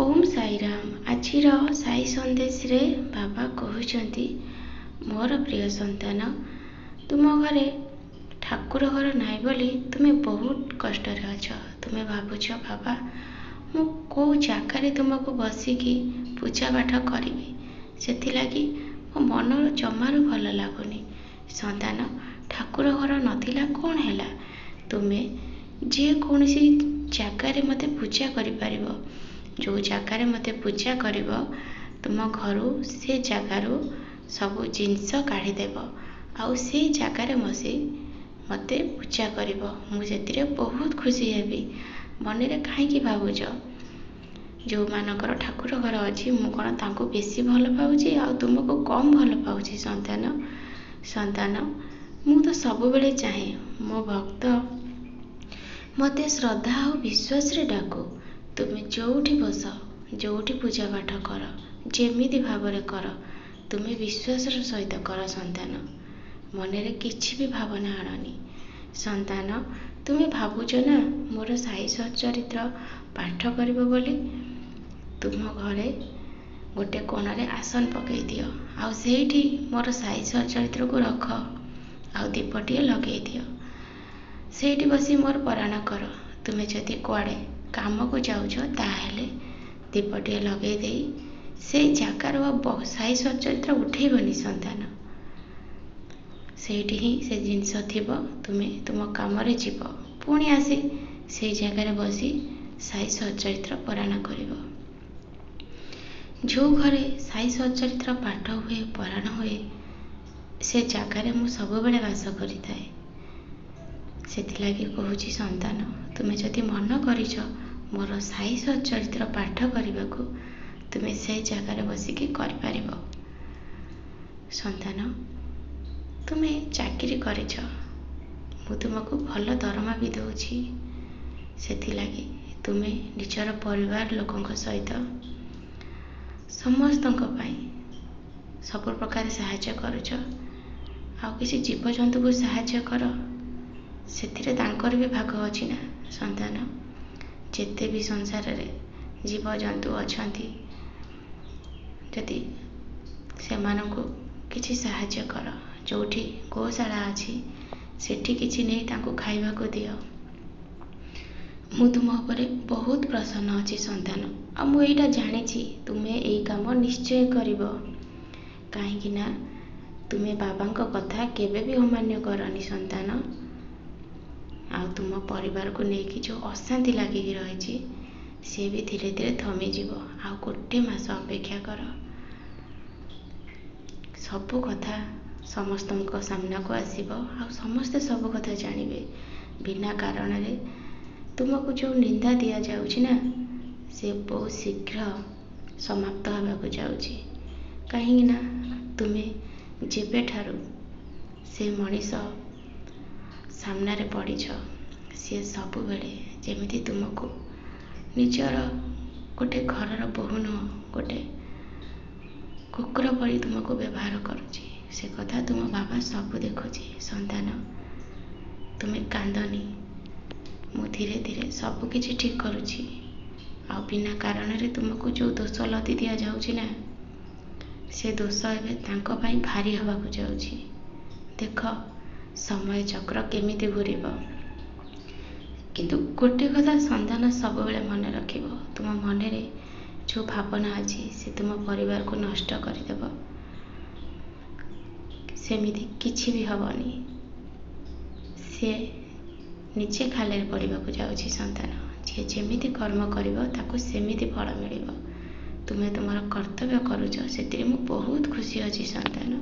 ओम साईराम। आजिर साई संदेश रे बाबा कहउचंती, मोर प्रिय संतान, तुम घरे ठाकुर घर नाई बोली तुमे बहुत कष्ट अछ। तुमे भावुच बाबा मु को जगार तुमको बसिकी पूजा पाठ करी से मो मन जमारू भल लगुनि। संतान, ठाकुर घर नथिला कौन हैला, तुमे जे कौनसी जगार मते पूजा करि परिबो। जो जगार मते पूजा करिब तुम घरू से जगारू सबु जिनस काढ़ी देव आउ से जगार मसी मते पूजा करिब। मु सेतिरे बहुत खुशी हेबी। मन रे काहे भावुच जो मानकर ठाकुर घर अछि मु कोन तांको बेसी भल पाउची आ तुमको कम भल पाउची। संतान मु तो सब बेले चाहे मो भक्त मते श्रद्धा और विश्वास रे डाकू। तुमे जोठी बस, जोठी पूजा पाठ कर, जेमिति भावरे कर, तुमे विश्वास सहित कर। संतान मन रे किछि भी भावना आननी। संतान तुमे भावुच ना मोर साई सच्चरित्र पाठ करिबो बोली, तुम घरे गोटे कोणरे आसन पकई दियो आ सेठी मोर साई सच्चरित्र को रख आ दीपटिए लगे दियो। सेठी बसी मोर पराण कर। तुमे जदि कुआड़े काम को जाऊछ ताहेले दीपटिए लगे दे से जगार साई सच्चरित्र उठेबनी। संतान सेठी ही से जिनस थिबो, तुमे तुम काम रे जीव पुणी आसी से जगार बसी साई सच्चरित्र पराण करिवो। जो घरे साई सच्चरित्र पाठ हुए पराण हुए से जगार मु सब बेले वास करिथाए। सेथिलागि कहूची संतान, तुमे जदि मन करिछ मोर साई सच्चरित्र पाठ करिबाकू तुमे से जगार बसिकी करि परिबो। संतान तुमे चाकरी करिछ, मु तुमको भल दरमा भी दउछि। सेथिलागि तुमे निजर परिवार लोकंक सहित समस्तंक पई सब प्रकार सहायता करुछ। आउ किसी जीव जंतु को सहायता कर, सेथिरे तांकर भी भाग अछि ना। संतान जेते भी संसार रे जीव जंतु अछंती जदि से माननको किछि सहायता कर, जोठी गौशाला अछि सेठी किछि नै तांको खाइबा को दियो। मु तुम उपरे बहुत प्रसन्न अछि। संतान आ मु एटा जानिछि तुमे एई काम निश्चय करिवो, काहेकि ना तुमे बाबांक कथा केबे भी अमान्य करनी। संतान आ तुम परिवार को लेकिन जो अशांति लगिकी रही सी भी धीरे धीरे थमी जीव। आ गोटे मास अपेक्षा कर, सबु कथा समस्त सामना को आसीबो आ समस्ते सब कथा जानिबे। बिना कारण रे तुमको जो निंदा दिया जाउछि ना से बहुत शीघ्र समाप्त होगा को जाउछि। कहीं ना तुमे जेबे ठारू से मनीष सामना रे पड़ीछ सी सब बेले जेमिति तुमको निजर गोटे घर बहु नुह गोटे कुकुर पड़ी तुमको व्यवहार करुछि। से कथा तुम बाबा सब देखुछि। संतान तुमे कांदनी, मु धीरे धीरे सब किछि ठीक करुछि। आ बिना कारण रे तुमको जो दोष लदी दिया जाउछि ना से दोष एबे तांको पई भारी हवा को जाउछि। देख समय चक्र केमिति घूरिबो, किंतु गोटे कथा संतान सब बेले मन रखिबो, तुम मन रे जो भावना अछि से तुम परिवार को नष्ट करदेब, सेमिति किछि भी हबनी। से निजे खाले पड़िबा को जाउछि। संतान जे जेमिति कर्म करिवो ताको सेमिति फल मिलिबो। तुमे तुमर कर्तव्य करूछ, सेतिरे मु बहुत खुशी अछि। संतान।